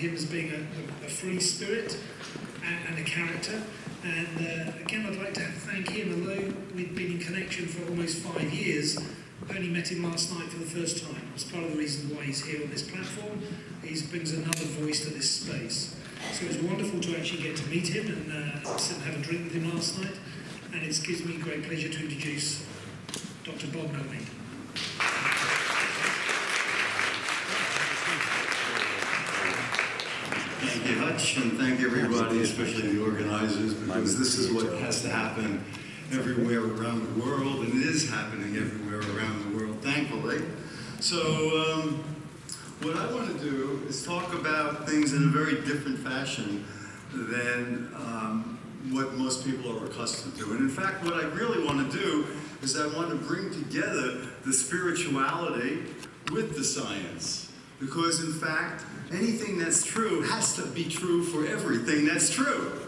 him as being a free spirit and a character. And again, I'd like to thank him, although we've been in connection for almost 5 years. I only met him last night for the first time. That's part of the reason why he's here on this platform. He brings another voice to this space. So it was wonderful to actually get to meet him and sit and have a drink with him last night. And it gives me great pleasure to introduce Dr. Bob Melamede. Thank you, Hutch, and thank everybody, especially the organizers, because this is what has to happen everywhere around the world, and it is happening everywhere around the world, thankfully. So what I want to do is talk about things in a very different fashion than what most people are accustomed to. And in fact, what I really want to do is I want to bring together the spirituality with the science. Because in fact, anything that's true has to be true for everything that's true.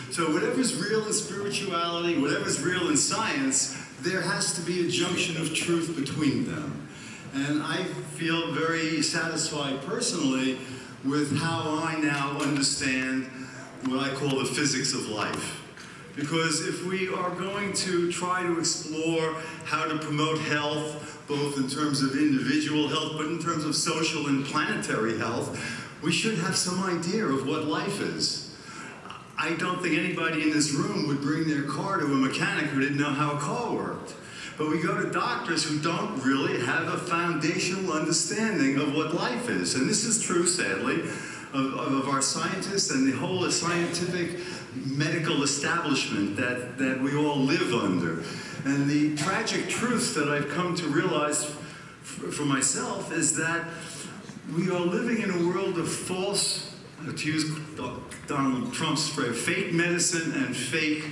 So whatever's real in spirituality, whatever's real in science, there has to be a junction of truth between them. And I feel very satisfied personally with how I now understand what I call the physics of life. Because if we are going to try to explore how to promote health, both in terms of individual health, but in terms of social and planetary health, we should have some idea of what life is. I don't think anybody in this room would bring their car to a mechanic who didn't know how a car worked. But we go to doctors who don't really have a foundational understanding of what life is. And this is true, sadly, of our scientists and the whole scientific medical establishment that we all live under. And the tragic truth that I've come to realize for myself is that we are living in a world of false, to use Donald Trump's phrase, fake medicine and fake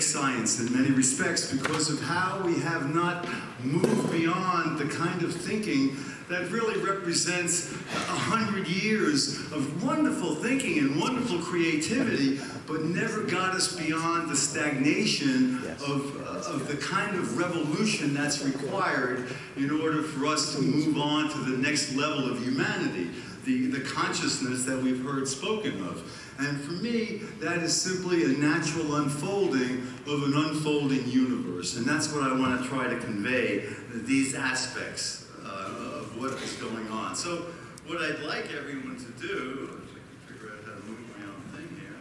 science in many respects, because of how we have not moved beyond the kind of thinking that really represents 100 years of wonderful thinking and wonderful creativity, but never got us beyond the stagnation of the kind of revolution that's required in order for us to move on to the next level of humanity, the consciousness that we've heard spoken of. And for me, that is simply a natural unfolding of an unfolding universe. And that's what I want to try to convey, these aspects of what is going on. So what I'd like everyone to do, if I can figure out how to move my own thing here,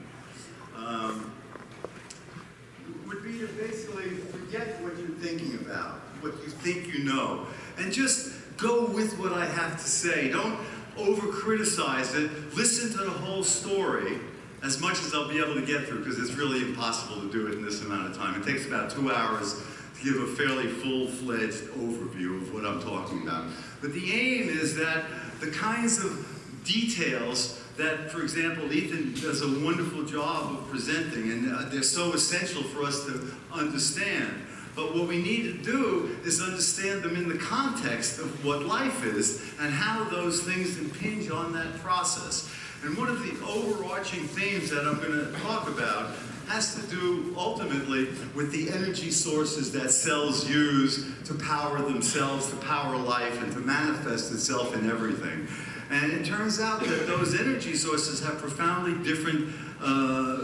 would be to basically forget what you're thinking about, what you think you know, and just go with what I have to say. Don't over-criticize it. Listen to the whole story as much as I'll be able to get through, because it's really impossible to do it in this amount of time. It takes about 2 hours to give a fairly full-fledged overview of what I'm talking about. But the aim is that the kinds of details that, for example, Ethan does a wonderful job of presenting, and they're so essential for us to understand. But what we need to do is understand them in the context of what life is and how those things impinge on that process. And one of the overarching themes that I'm going to talk about has to do ultimately with the energy sources that cells use to power themselves, to power life, and to manifest itself in everything. And it turns out that those energy sources have profoundly different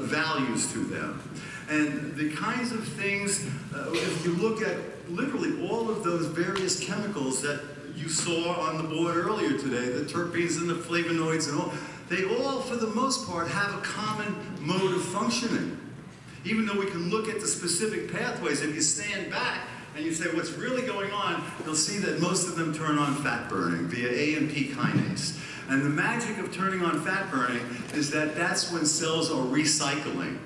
values to them. And the kinds of things, if you look at literally all of those various chemicals that you saw on the board earlier today, the terpenes and the flavonoids and all, they all, for the most part, have a common mode of functioning. Even though we can look at the specific pathways, if you stand back and you say what's really going on, you'll see that most of them turn on fat burning via AMP kinase. And the magic of turning on fat burning is that that's when cells are recycling.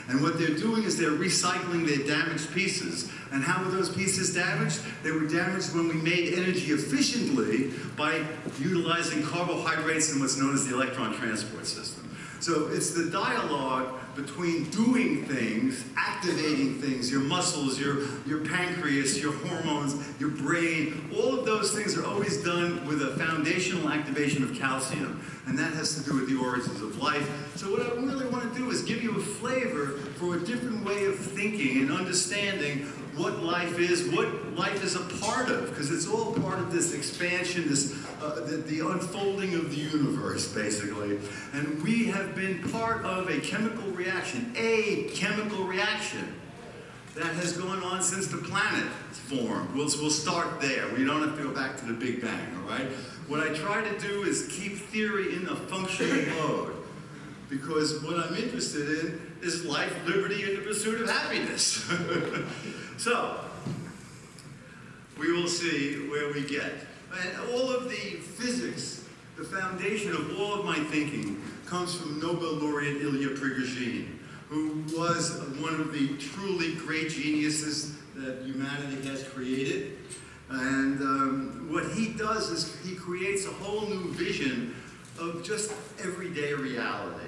And what they're doing is they're recycling their damaged pieces. And how were those pieces damaged? They were damaged when we made energy efficiently by utilizing carbohydrates in what's known as the electron transport system. So it's the dialogue between doing things, activating things, your muscles, your pancreas, your hormones, your brain, all of those things are always done with a foundational activation of calcium. And that has to do with the origins of life. So what I really want to do is give you a flavor for a different way of thinking and understanding what life is a part of, because it's all part of this expansion, the unfolding of the universe, basically. And we have been part of a chemical reaction that has gone on since the planet formed. We'll start there. We don't have to go back to the Big Bang, all right? What I try to do is keep theory in a functioning mode, because what I'm interested in is life, liberty, and the pursuit of happiness. So, we will see where we get. And all of the physics, the foundation of all of my thinking, comes from Nobel laureate Ilya Prigogine, who was one of the truly great geniuses that humanity has created. And what he does is he creates a whole new vision of just everyday reality.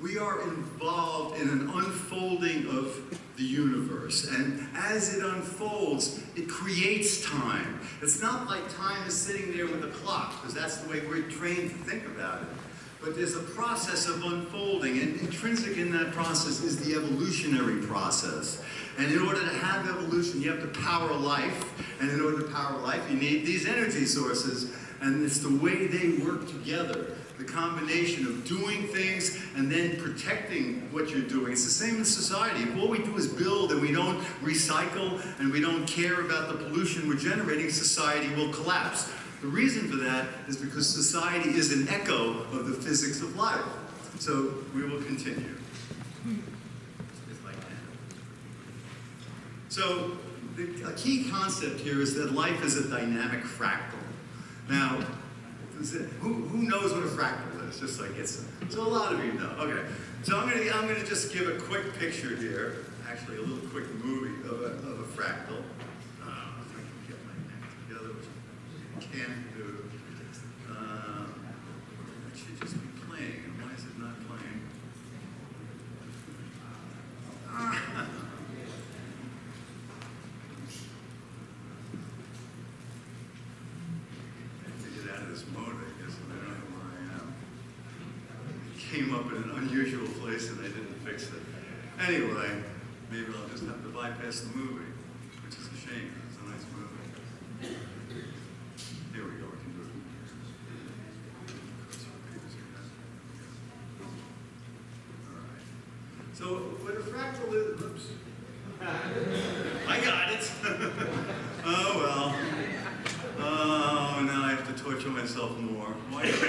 We are involved in an unfolding of the universe, and as it unfolds, it creates time. It's not like time is sitting there with a clock, because that's the way we're trained to think about it. But there's a process of unfolding, and intrinsic in that process is the evolutionary process. And in order to have evolution, you have to power life, and in order to power life, you need these energy sources, and it's the way they work together. The combination of doing things and then protecting what you're doing. It's the same in society. If all we do is build and we don't recycle and we don't care about the pollution we're generating, society will collapse. The reason for that is because society is an echo of the physics of life. So we will continue. If I can. So a key concept here is that life is a dynamic fractal. Now, who knows what a fractal is? Just so I get some. So a lot of you know. Okay. So I'm gonna just give a quick picture here. Actually, a little quick movie of a fractal. If I can get my neck together, which I can't do. It should just be playing. And why is it not playing? Came up in an unusual place and I didn't fix it. Anyway, maybe I'll just have to bypass the movie, which is a shame. It's a nice movie. Here we go, we can do it. All right. So what a fractal is, oops. I got it. Oh well. Oh, now I have to torture myself more. Why did I?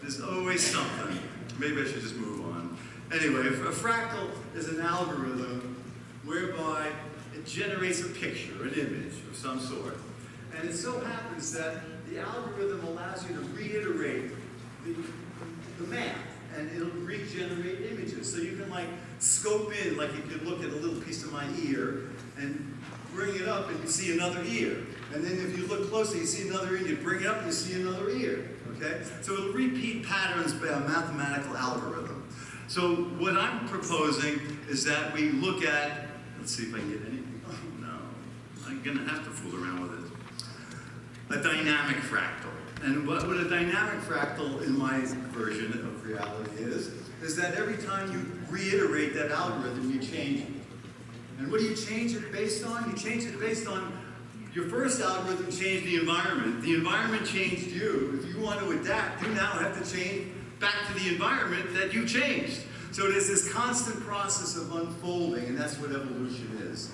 There's always something. Maybe I should just move on. Anyway, a fractal is an algorithm whereby it generates a picture, an image of some sort. And it so happens that the algorithm allows you to reiterate the math, and it'll regenerate images. So you can like scope in, like you could look at a little piece of my ear and bring it up and you see another ear. And then if you look closely, you see another ear, you bring it up and you see another ear. Okay? So it'll repeat patterns by a mathematical algorithm. So what I'm proposing is that we look at, let's see if I can get anything. Oh no, I'm gonna have to fool around with it. A dynamic fractal. And what a dynamic fractal in my version of reality is that every time you reiterate that algorithm, you change it. And what do you change it based on? You change it based on your first algorithm changed the environment. The environment changed you. If you want to adapt, you now have to change back to the environment that you changed. So there's this constant process of unfolding, and that's what evolution is.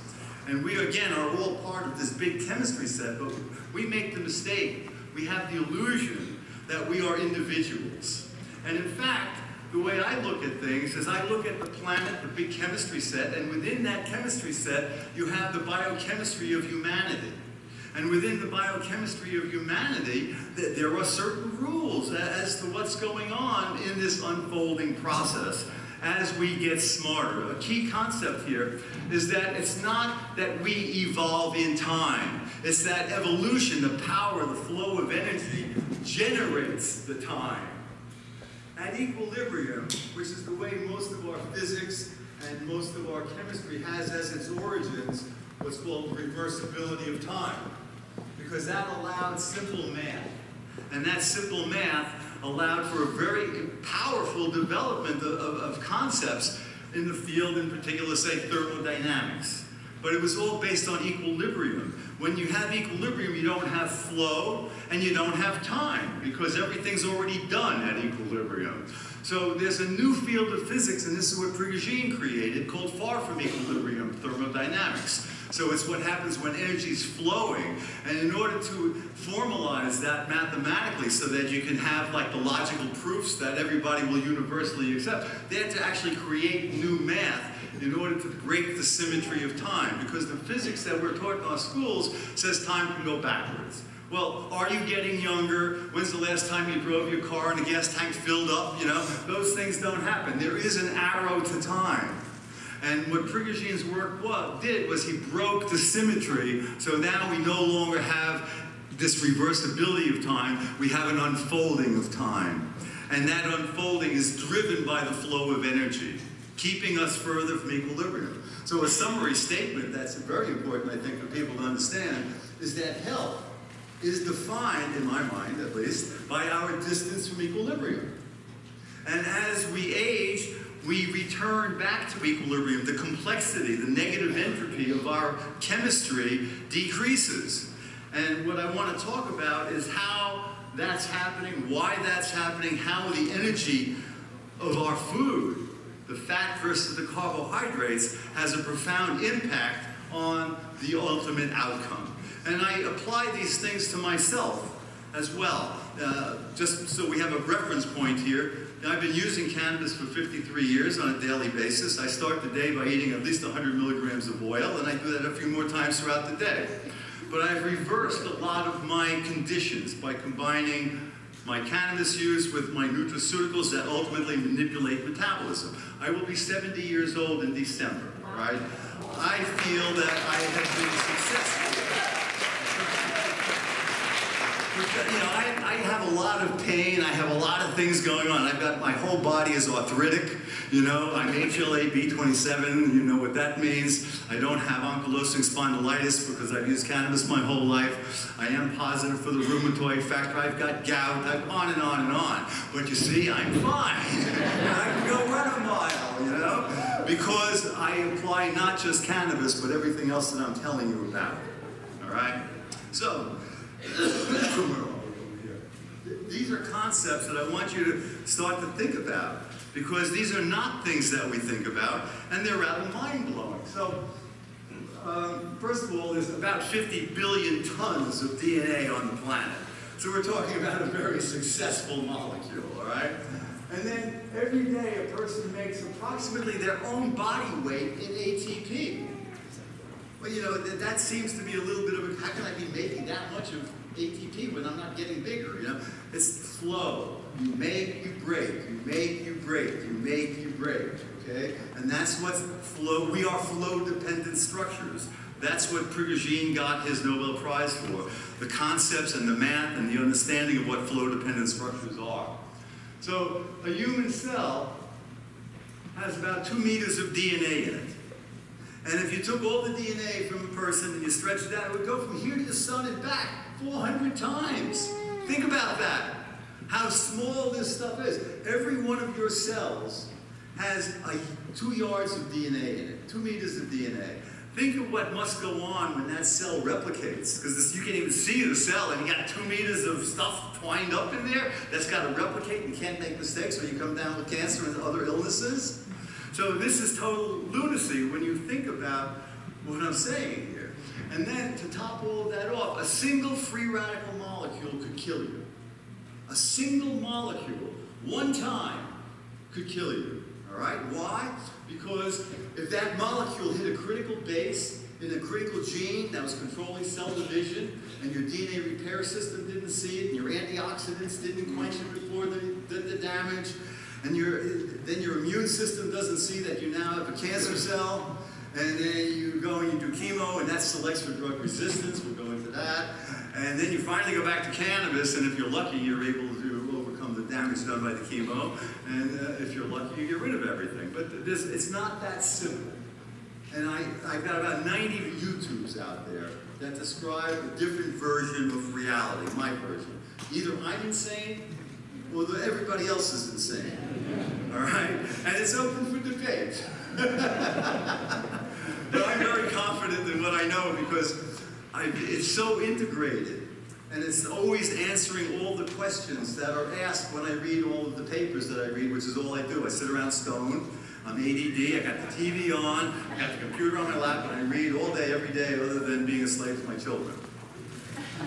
And we, again, are all part of this big chemistry set, but we make the mistake. We have the illusion that we are individuals. And in fact, the way I look at things is I look at the planet, the big chemistry set, and within that chemistry set, you have the biochemistry of humanity. And within the biochemistry of humanity, there are certain rules as to what's going on in this unfolding process as we get smarter. A key concept here is that it's not that we evolve in time. It's that evolution, the power, the flow of energy, generates the time. at equilibrium, which is the way most of our physics and most of our chemistry has as its origins, what's called reversibility of time. Because that allowed simple math. And that simple math allowed for a very powerful development of concepts in the field, in particular, say, thermodynamics. But it was all based on equilibrium. When you have equilibrium, you don't have flow and you don't have time because everything's already done at equilibrium. So there's a new field of physics, and this is what Prigogine created, called far from equilibrium thermodynamics. So it's what happens when energy is flowing. And in order to formalize that mathematically so that you can have like the logical proofs that everybody will universally accept, they had to actually create new math in order to break the symmetry of time. Because the physics that we're taught in our schools says time can go backwards. Well, are you getting younger? When's the last time you drove your car and the gas tank filled up? You know, those things don't happen. There is an arrow to time. And what Prigogine's work did was he broke the symmetry, so now we no longer have this reversibility of time, we have an unfolding of time. And that unfolding is driven by the flow of energy, keeping us further from equilibrium. So a summary statement that's very important, I think, for people to understand, is that health is defined, in my mind at least, by our distance from equilibrium. And as we age, we return back to equilibrium. The complexity, the negative entropy of our chemistry decreases. And what I want to talk about is how that's happening, why that's happening, how the energy of our food, the fat versus the carbohydrates, has a profound impact on the ultimate outcome. And I apply these things to myself as well. Just so we have a reference point here, I've been using cannabis for 53 years on a daily basis. I start the day by eating at least 100 milligrams of oil, and I do that a few more times throughout the day. But I've reversed a lot of my conditions by combining my cannabis use with my nutraceuticals that ultimately manipulate metabolism. I will be 70 years old in December, all right? I feel that I have been successful. You know, I have a lot of pain, I have a lot of things going on. I've got, my whole body is arthritic, you know, I'm HLA-B27, you know what that means. I don't have ankylosing spondylitis because I've used cannabis my whole life. I am positive for the rheumatoid factor, I've got gout, on and on and on. But you see, I'm fine. I can go run a mile, you know, because I apply not just cannabis, but everything else that I'm telling you about, all right? So, these are concepts that I want you to start to think about, because these are not things that we think about, and they're rather mind-blowing. So, first of all, there's about 50 billion tons of DNA on the planet. So we're talking about a very successful molecule, all right? And then every day a person makes approximately their own body weight in ATP. Well, you know, that seems to be a little bit of a, how can I be making that much of ATP when I'm not getting bigger, you know? It's flow. You make, you break. You make, you break. You make, you break, okay? And that's what flow, we are flow-dependent structures. That's what Prigogine got his Nobel Prize for. The concepts and the math and the understanding of what flow-dependent structures are. So a human cell has about 2 meters of DNA in it. And if you took all the DNA from a person and you stretched it out, it would go from here to the sun and back 400 times. Think about that. How small this stuff is. Every one of your cells has 2 yards of DNA in it, 2 meters of DNA. Think of what must go on when that cell replicates, because you can't even see the cell, and you got 2 meters of stuff twined up in there that's got to replicate, and you can't make mistakes, or you come down with cancer and other illnesses. So this is total lunacy when you think about what I'm saying here. And then to top all of that off, a single free radical molecule could kill you. A single molecule, one time, could kill you. All right? Why? Because if that molecule hit a critical base in a critical gene that was controlling cell division, and your DNA repair system didn't see it, and your antioxidants didn't quench it before the damage, and then your immune system doesn't see that you now have a cancer cell, and then you go and you do chemo, and that selects for drug resistance. We'll go into that. And then you finally go back to cannabis, and if you're lucky, you're able to overcome the damage damage done by the chemo, and if you're lucky, you get rid of everything. But it's not that simple. And I've got about 90 YouTubes out there that describe a different version of reality, my version. Either I'm insane, or everybody else is insane. All right? And it's open for debate. But I'm very confident in what I know because it's so integrated. And it's always answering all the questions that are asked when I read all of the papers that I read, which is all I do. I sit around stone. I'm ADD, I got the TV on, I got the computer on my lap, and I read all day, every day, other than being a slave to my children.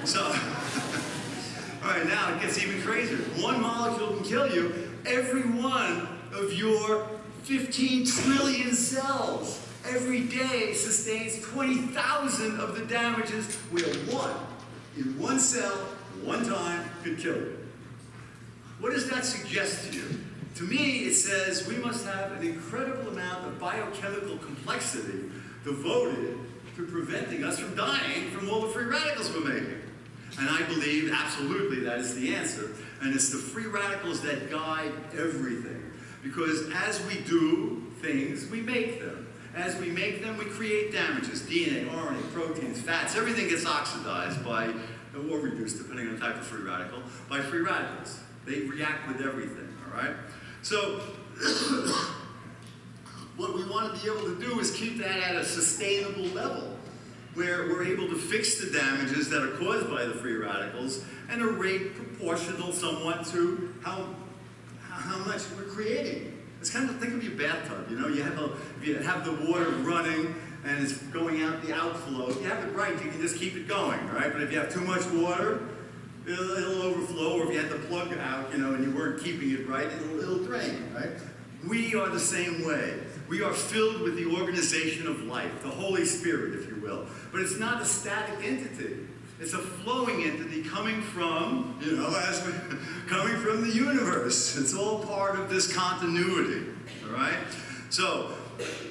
So, all right, now it gets even crazier. One molecule can kill you. Every one of your 15 trillion cells every day sustains 20,000 of the damages where one, in one cell, one time, could kill you. What does that suggest to you? To me, it says we must have an incredible amount of biochemical complexity devoted to preventing us from dying from all the free radicals we're making. And I believe absolutely that is the answer. And it's the free radicals that guide everything. Because as we do things, we make them. As we make them, we create damages. DNA, RNA, proteins, fats, everything gets oxidized by, or reduced, depending on the type of free radical, by free radicals. They react with everything, all right? So, what we want to be able to do is keep that at a sustainable level, where we're able to fix the damages that are caused by the free radicals at a rate proportional somewhat to how much we're creating. It's kind of, think of your bathtub, you know, you have the water running and it's going out the outflow. If you have it right, you can just keep it going, right? But if you have too much water, it'll overflow, or if you had the plug out, you know, and you weren't keeping it right, it'll drain, right? We are the same way. We are filled with the organization of life, the Holy Spirit, if you will. But it's not a static entity. It's a flowing entity coming from, you know, coming from the universe. It's all part of this continuity, all right? So,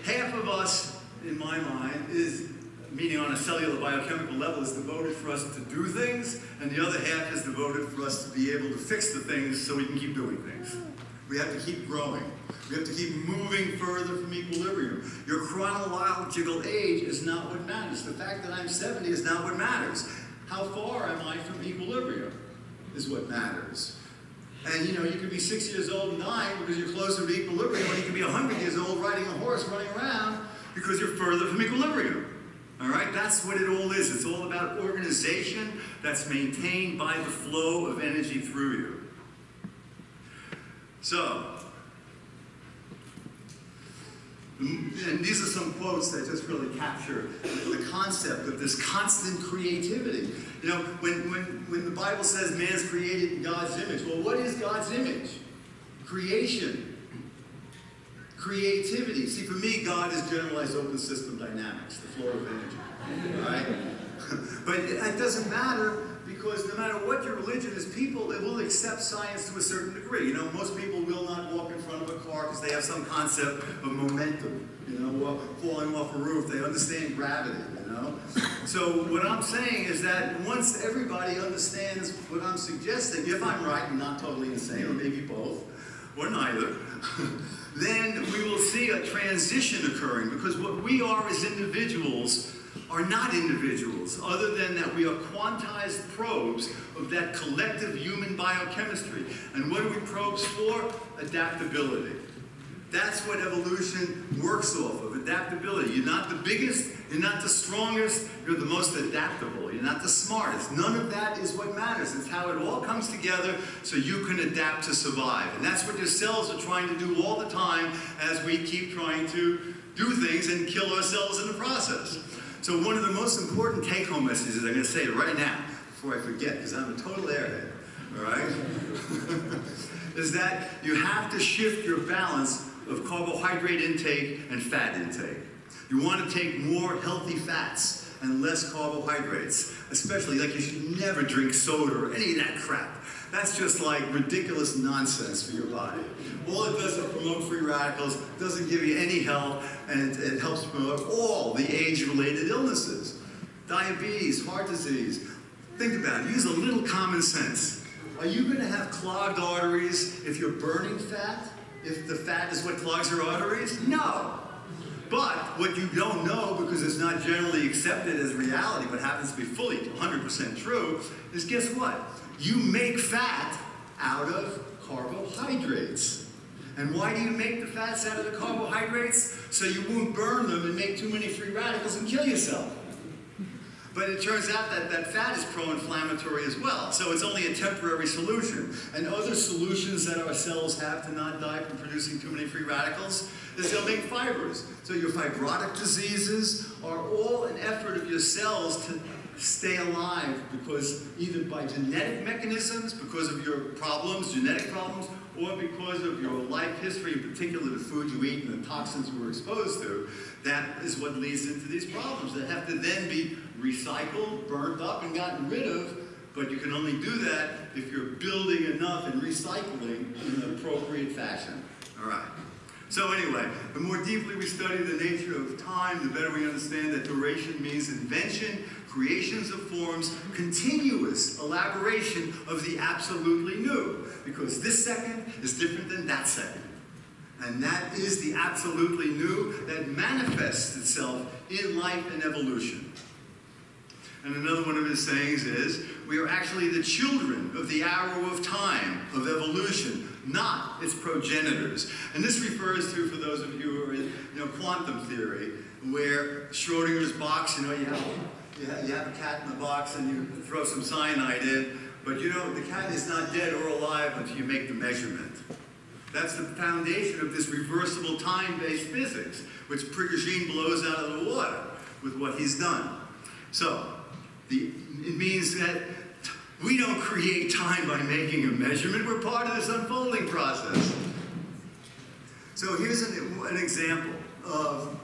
half of us, in my mind, is, meaning on a cellular biochemical level, is devoted for us to do things, and the other half is devoted for us to be able to fix the things so we can keep doing things. We have to keep growing. We have to keep moving further from equilibrium. Your chronological age is not what matters. The fact that I'm 70 is not what matters. How far am I from equilibrium is what matters. And you know, you could be 6 years old and dying because you're closer to equilibrium, or you could be 100 years old riding a horse running around because you're further from equilibrium. All right, that's what it all is. It's all about organization that's maintained by the flow of energy through you. So, and these are some quotes that just really capture the concept of this constant creativity. You know, when the Bible says man's created in God's image, well, what is God's image? Creation. Creativity. See, for me, God is generalized open system dynamics, the flow of energy. Right? But it doesn't matter, because no matter what your religion is, people will accept science to a certain degree. You know, most people will not walk in front of a car because they have some concept of momentum. You know, falling off a roof, they understand gravity, you know. So what I'm saying is that once everybody understands what I'm suggesting, if I'm right and not totally insane, or maybe both, or neither, then we will see a transition occurring, because what we are as individuals are not individuals, other than that we are quantized probes of that collective human biochemistry. And what are we probes for? Adaptability. That's what evolution works off of, adaptability. You're not the biggest, you're not the strongest, you're the most adaptable. You're not the smartest. None of that is what matters. It's how it all comes together so you can adapt to survive. And that's what your cells are trying to do all the time as we keep trying to do things and kill ourselves in the process. So one of the most important take-home messages, I'm going to say it right now, before I forget, because I'm a total airhead, all right, is that you have to shift your balance of carbohydrate intake and fat intake. You want to take more healthy fats and less carbohydrates, especially, like, you should never drink soda or any of that crap. That's just like ridiculous nonsense for your body. All it does is promote free radicals, doesn't give you any health, and it helps promote all the age-related illnesses. Diabetes, heart disease. Think about it. Use a little common sense. are you going to have clogged arteries if you're burning fat? If the fat is what clogs your arteries? No. But what you don't know, because it's not generally accepted as reality, but happens to be fully 100% true, is guess what? You make fat out of carbohydrates. And why do you make the fats out of the carbohydrates? So you won't burn them and make too many free radicals and kill yourself. But it turns out that that fat is pro-inflammatory as well. So it's only a temporary solution. And other solutions that our cells have to not die from producing too many free radicals is they'll make fibers. So your fibrotic diseases are all an effort of your cells to stay alive, because either by genetic mechanisms, because of your problems, genetic problems, or because of your life history, in particular the food you eat and the toxins you were exposed to. That is what leads into these problems that have to then be recycled, burnt up, and gotten rid of. But you can only do that if you're building enough and recycling in an appropriate fashion. All right. So anyway, the more deeply we study the nature of time, the better we understand that duration means invention, creations of forms, continuous elaboration of the absolutely new. Because this second is different than that second. And that is the absolutely new that manifests itself in life and evolution. And another one of his sayings is, we are actually the children of the arrow of time, of evolution, not its progenitors. And this refers to, for those of you who are in quantum theory, where Schrodinger's box, you have a cat in the box and you throw some cyanide in, but the cat is not dead or alive until you make the measurement. That's the foundation of this reversible time-based physics, which Prigogine blows out of the water with what he's done. So, it means that we don't create time by making a measurement. We're part of this unfolding process. So here's an example of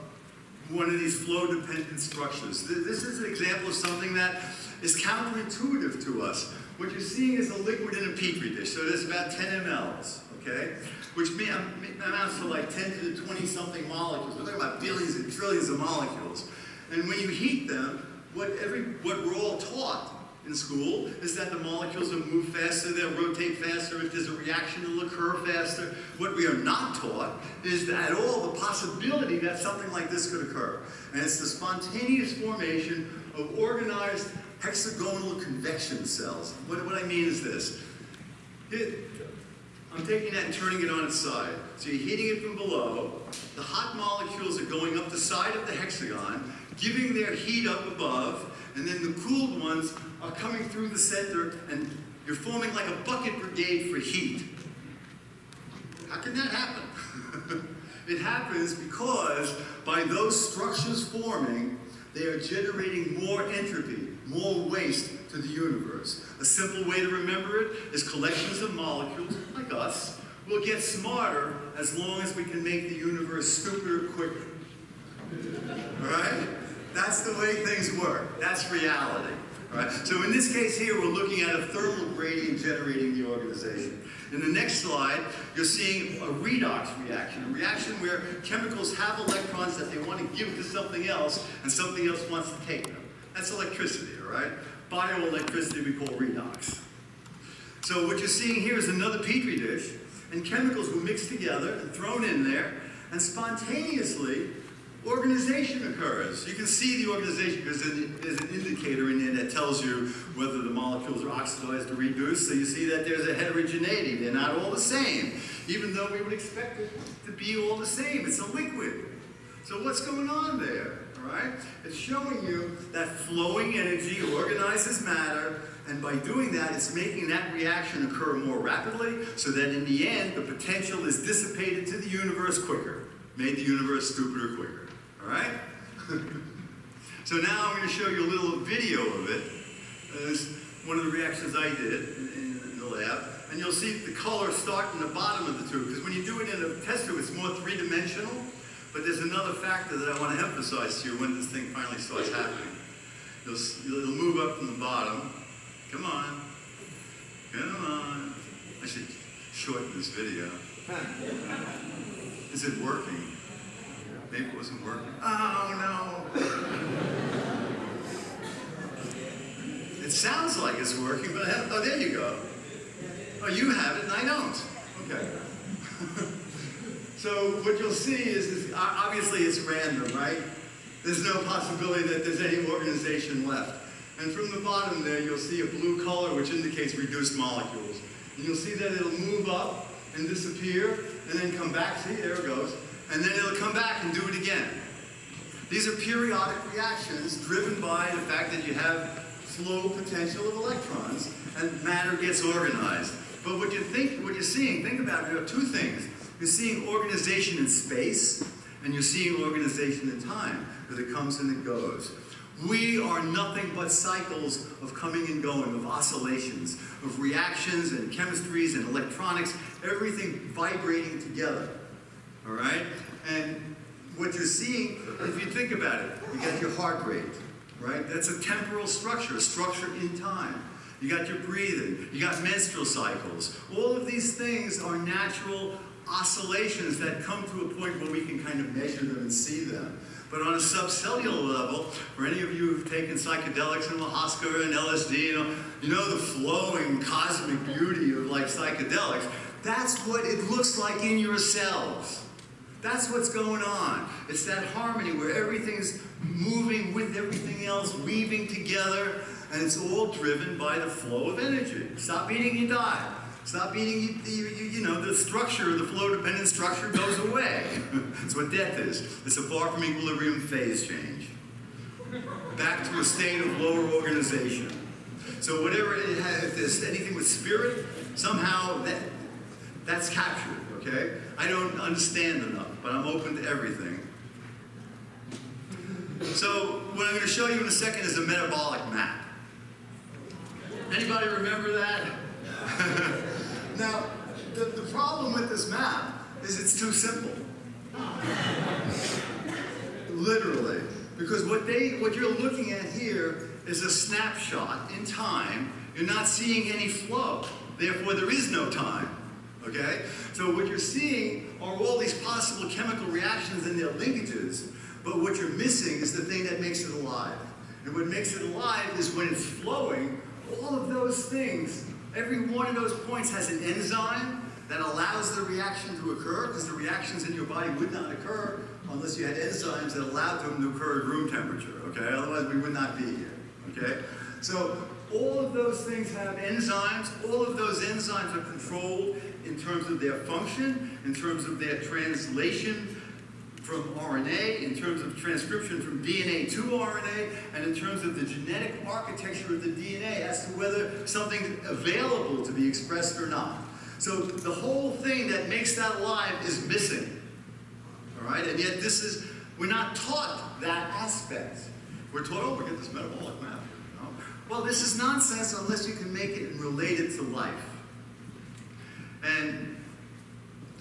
one of these flow-dependent structures. This is an example of something that is counterintuitive to us. What you're seeing is a liquid in a petri dish. So there's about 10 mLs, okay? Which amounts to like 10 to the 20-something molecules. We're talking about billions and trillions of molecules. And when you heat them, what we're all taught in school is that the molecules will move faster, they'll rotate faster, if there's a reaction, it'll occur faster. What we are not taught is that at all the possibility that something like this could occur. And it's the spontaneous formation of organized hexagonal convection cells. What I mean is this. I'm taking that and turning it on its side. So you're heating it from below. The hot molecules are going up the side of the hexagon, giving their heat up above, and then the cooled ones are coming through the center, and you're forming like a bucket brigade for heat. How can that happen? It happens because by those structures forming, they are generating more entropy, more waste to the universe. A simple way to remember it is collections of molecules, like us, will get smarter as long as we can make the universe stupider quicker. All right? That's the way things work. That's reality. All right? So in this case here, we're looking at a thermal gradient generating the organization. In the next slide, you're seeing a redox reaction, a reaction where chemicals have electrons that they want to give to something else, and something else wants to take them. That's electricity, all right? Bioelectricity we call redox. So what you're seeing here is another petri dish, and chemicals were mixed together and thrown in there, and spontaneously, organization occurs. You can see the organization because there's an indicator in there that tells you whether the molecules are oxidized or reduced. So you see that there's a heterogeneity. They're not all the same, even though we would expect it to be all the same. It's a liquid. So what's going on there? All right? It's showing you that flowing energy organizes matter, and by doing that, it's making that reaction occur more rapidly, so that in the end, the potential is dissipated to the universe quicker. Made the universe stupider quicker. All right? So now I'm going to show you a little video of it. It's one of the reactions I did in the lab. And you'll see the color start in the bottom of the tube, because when you do it in a test tube, it's more three-dimensional. But there's another factor that I want to emphasize to you when this thing finally starts happening. It'll move up from the bottom. Come on. Come on. I should shorten this video. Is it working? Maybe it wasn't working. Oh, no. It sounds like it's working, but oh, there you go. Oh, you have it and I don't. Okay. So what you'll see is obviously it's random, right? There's no possibility that there's any organization left. And from the bottom there, you'll see a blue color which indicates reduced molecules. And you'll see that it'll move up and disappear, and then come back. See, there it goes. And then it'll come back and do it again. These are periodic reactions driven by the fact that you have flow potential of electrons, and matter gets organized. But what you're seeing, think about it, there are two things. You're seeing organization in space, and you're seeing organization in time, because it comes and it goes. We are nothing but cycles of coming and going, of oscillations, of reactions and chemistries and electronics, everything vibrating together, all right? And what you're seeing, if you think about it, you got your heart rate, right? That's a temporal structure, a structure in time. You got your breathing, you got menstrual cycles. All of these things are natural oscillations that come to a point where we can kind of measure them and see them. But on a subcellular level, for any of you who've taken psychedelics and ayahuasca and LSD, you know the flowing cosmic beauty of like psychedelics. That's what it looks like in your cells. That's what's going on. It's that harmony where everything's moving with everything else, weaving together, and it's all driven by the flow of energy. Stop eating, you die. Stop eating, the structure, the flow-dependent structure goes away. That's what death is. It's a far from equilibrium phase change. Back to a state of lower organization. So whatever it has, if there's anything with spirit, somehow that's captured, okay? I don't understand enough, but I'm open to everything. So what I'm going to show you in a second is a metabolic map. Anybody remember that? Now, the problem with this map is it's too simple. Literally. Because what you're looking at here is a snapshot in time. You're not seeing any flow. Therefore, there is no time. Okay? So what you're seeing are all these possible chemical reactions and their linkages, but what you're missing is the thing that makes it alive. And what makes it alive is when it's flowing, all of those things, every one of those points has an enzyme that allows the reaction to occur, because the reactions in your body would not occur unless you had enzymes that allowed them to occur at room temperature, okay? Otherwise we would not be here, okay? So all of those things have enzymes. All of those enzymes are controlled in terms of their function, in terms of their translation from RNA, in terms of transcription from DNA to RNA, and in terms of the genetic architecture of the DNA as to whether something's available to be expressed or not. So the whole thing that makes that alive is missing, all right? And yet we're not taught that aspect. We're taught, oh, we get this metabolic map. You know? Well, this is nonsense unless you can make it and relate it to life. And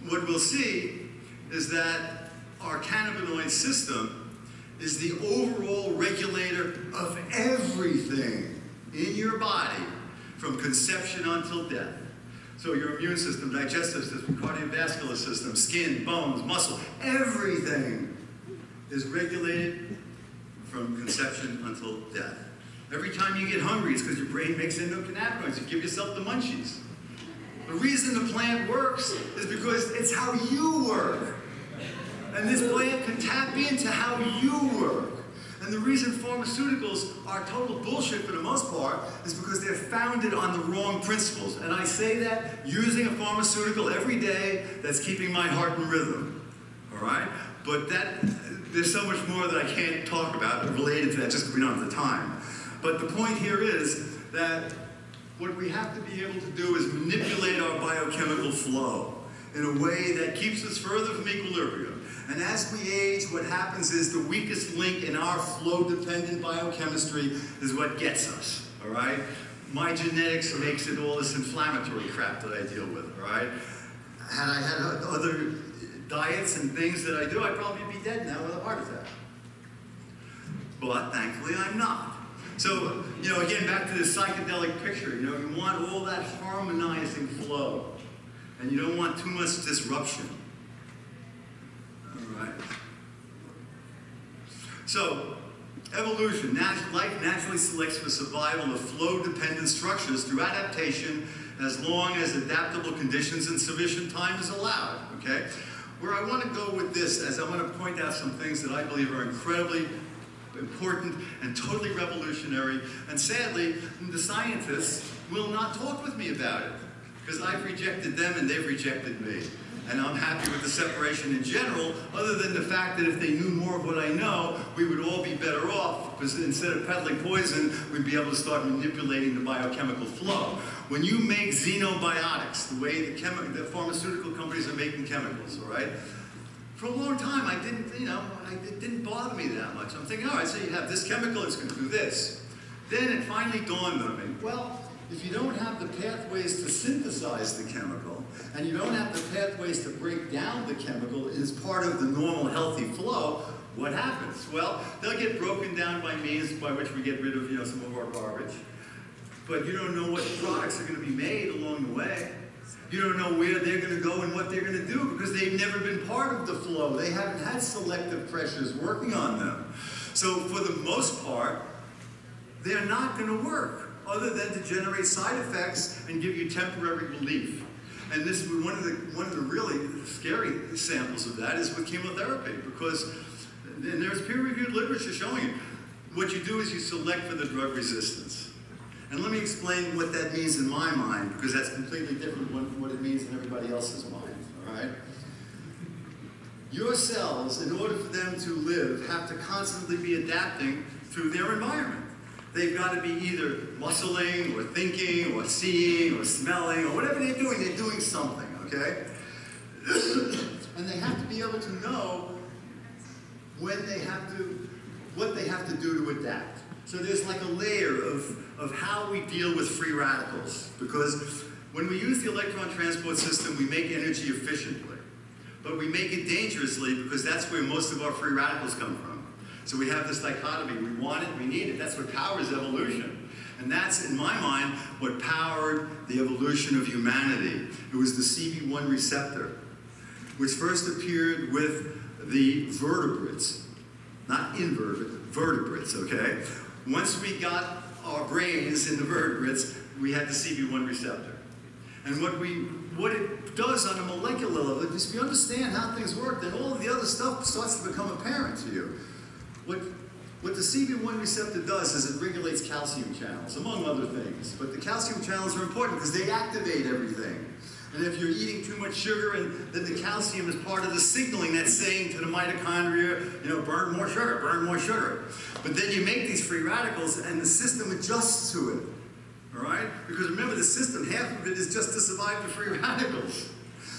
what we'll see is that our cannabinoid system is the overall regulator of everything in your body from conception until death. So your immune system, digestive system, cardiovascular system, skin, bones, muscle, everything is regulated from conception until death. Every time you get hungry, it's because your brain makes endocannabinoids. You give yourself the munchies. The reason the plant works is because it's how you work. And this plant can tap into how you work. And the reason pharmaceuticals are total bullshit for the most part is because they're founded on the wrong principles. And I say that using a pharmaceutical every day that's keeping my heart in rhythm. All right? But there's so much more that I can't talk about related to that just because we don't have the time. But the point here is that what we have to be able to do is manipulate our biochemical flow in a way that keeps us further from equilibrium. And as we age, what happens is the weakest link in our flow-dependent biochemistry is what gets us, all right? My genetics makes it all this inflammatory crap that I deal with, all right? Had I had other diets and things that I do, I'd probably be dead now with a heart attack. But thankfully, I'm not. So, again, back to this psychedelic picture, you want all that harmonizing flow. And you don't want too much disruption. All right. So, evolution, life naturally selects for survival of flow-dependent structures through adaptation as long as adaptable conditions and sufficient time is allowed, okay? Where I want to go with this is I want to point out some things that I believe are incredibly important and totally revolutionary, and sadly, the scientists will not talk with me about it, because I've rejected them and they've rejected me. And I'm happy with the separation in general, other than the fact that if they knew more of what I know, we would all be better off, because instead of peddling poison, we'd be able to start manipulating the biochemical flow. When you make xenobiotics, the way the pharmaceutical companies are making chemicals, all right? For a long time, it didn't bother me that much. I'm thinking, all right, so you have this chemical, it's going to do this. Then it finally dawned on me, well, if you don't have the pathways to synthesize the chemical, and you don't have the pathways to break down the chemical as part of the normal healthy flow, what happens? Well, they'll get broken down by means by which we get rid of, some of our garbage. But you don't know what products are going to be made along the way. You don't know where they're going to go and what they're going to do, because they've never been part of the flow. They haven't had selective pressures working on them. So for the most part, they're not going to work, other than to generate side effects and give you temporary relief. And this one of the really scary samples of that is with chemotherapy, because and there's peer-reviewed literature showing it. What you do is you select for the drug resistance. And let me explain what that means in my mind, because that's completely different from what it means in everybody else's mind, all right? Your cells, in order for them to live, have to constantly be adapting to their environment. They've got to be either muscling, or thinking, or seeing, or smelling, or whatever they're doing something, okay? And they have to be able to know what they have to do to adapt. So there's like a layer of how we deal with free radicals, because when we use the electron transport system, we make energy efficiently, but we make it dangerously, because that's where most of our free radicals come from. So we have this dichotomy. We want it, we need it. That's what powers evolution. And that's, in my mind, what powered the evolution of humanity. It was the Cp One receptor, which first appeared with the vertebrates, not invertebrates, vertebrates, okay? Once we got our brains in the vertebrates, we had the Cp One receptor. And what it does on a molecular level is, if you understand how things work, then all of the other stuff starts to become apparent to you. What the Cp One receptor does is it regulates calcium channels, among other things. But the calcium channels are important because they activate everything. And if you're eating too much sugar, then the calcium is part of the signaling that's saying to the mitochondria, burn more sugar, burn more sugar. But then you make these free radicals and the system adjusts to it, all right? Because remember, the system, half of it is just to survive the free radicals.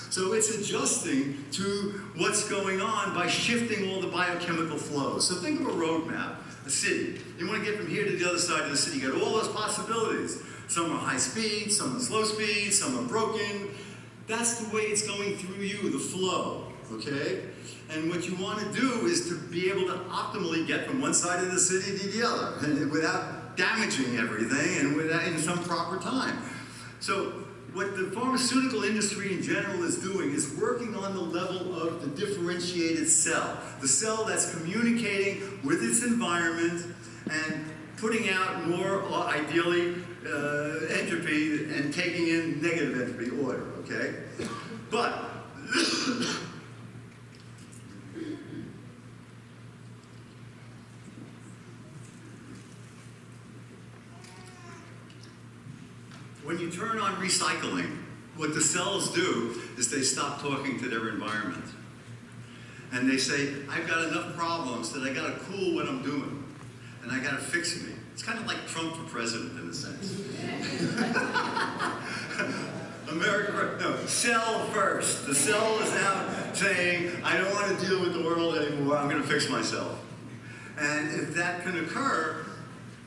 So it's adjusting to what's going on by shifting all the biochemical flows. So think of a road map, a city. You want to get from here to the other side of the city. You got all those possibilities. Some are high speed, some are slow speed, some are broken. That's the way it's going through you, the flow, okay? And what you want to do is to be able to optimally get from one side of the city to the other, and without damaging everything and in some proper time. So what the pharmaceutical industry in general is doing is working on the level of the differentiated cell, the cell that's communicating with its environment and putting out more, ideally, entropy and taking in negative entropy order, okay? But when you turn on recycling, what the cells do is they stop talking to their environment. And they say, I've got enough problems that I got to cool what I'm doing, and I got to fix me. It's kind of like Trump for president in a sense. Cell first. The cell is now saying, I don't want to deal with the world anymore, I'm going to fix myself. And if that can occur,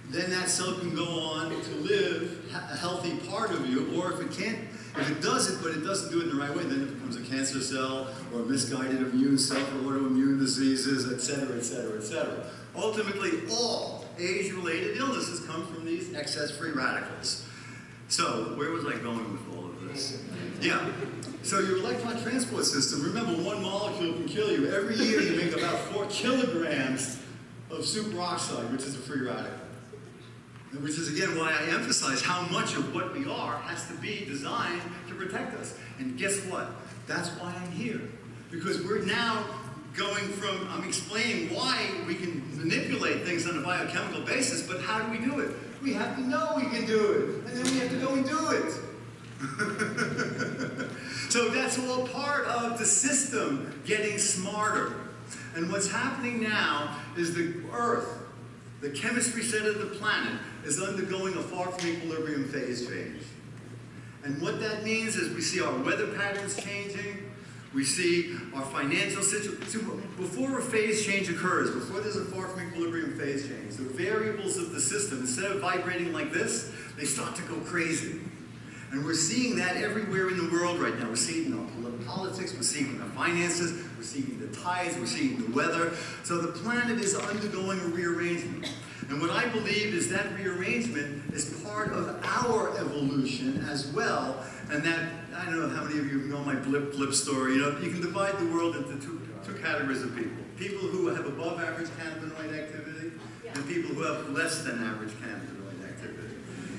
then that cell can go on to live a healthy part of you, or if it does it, but it doesn't do it in the right way, then it becomes a cancer cell, or a misguided immune cell for autoimmune diseases, etc., etc., etc. Ultimately, all age-related illnesses come from these excess free radicals. So, where was I going with all of this? Yeah. So your electron transport system, remember, one molecule can kill you. Every year you make about 4 kilograms of superoxide, which is a free radical. Which is again why I emphasize how much of what we are has to be designed to protect us. And guess what? That's why I'm here. Because we're now going from, I'm explaining why we can manipulate things on a biochemical basis, but how do we do it? We have to know we can do it, and then we have to go and do it. So that's all part of the system getting smarter. And what's happening now is the Earth, the chemistry set of the planet, is undergoing a far from equilibrium phase change. And what that means is we see our weather patterns changing, we see our financial situation. Before a phase change occurs, before there's a far from equilibrium phase change, the variables of the system, instead of vibrating like this, they start to go crazy. And we're seeing that everywhere in the world right now. We're seeing it in our politics, we're seeing it in our finances, we're seeing the tides, we're seeing the weather. So the planet is undergoing a rearrangement. And what I believe is that rearrangement is part of our evolution as well. And that, I don't know how many of you know my blip story. You know, you can divide the world into two categories of people. People who have above average cannabinoid activity and people who have less than average cannabinoid activity.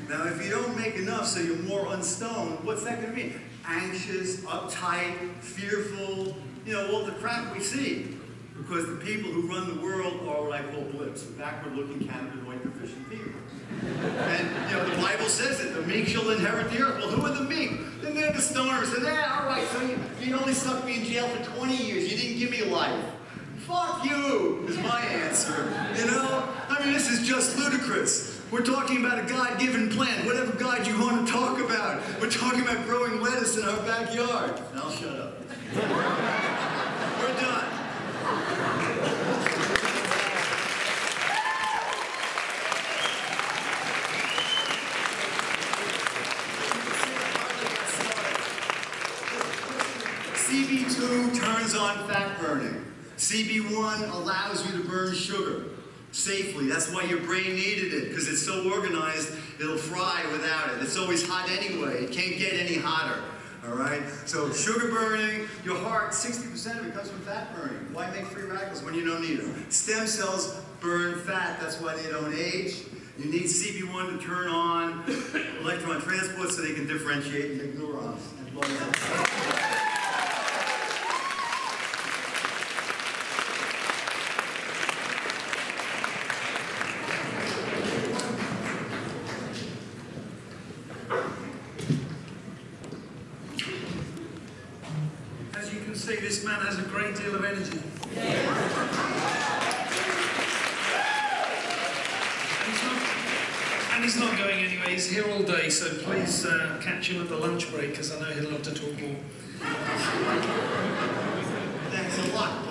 Now, if you don't make enough so you're more unstoned, what's that going to mean? Anxious, uptight, fearful, you know, all the crap we see. Because the people who run the world are what I call blips, backward-looking cannabinoid deficient people. And, you know, the Bible says it, the meek shall inherit the earth. Well, who are the meek? Then they're the stoners. And all right, so you only stuck me in jail for 20 years. You didn't give me life. Fuck you, is my answer. You know? I mean, this is just ludicrous. We're talking about a God-given plant, whatever God you want to talk about. We're talking about growing lettuce in our backyard. And I'll shut up. We're done. Cb2 turns on fat burning. Cb1 allows you to burn sugar safely. That's why your brain needed it, because it's so organized, it'll fry without it. It's always hot anyway. It can't get any hotter. All right? So sugar burning, your heart, 60% of it comes from fat burning. Why make free radicals when you don't need them? Stem cells burn fat. That's why they don't age. You need Cb1 to turn on electron transport so they can differentiate and make neurons. And blood cells. This man has a great deal of energy. And he's not going anywhere. He's here all day, so please catch him at the lunch break, because I know he'll love to talk more. Thanks a lot.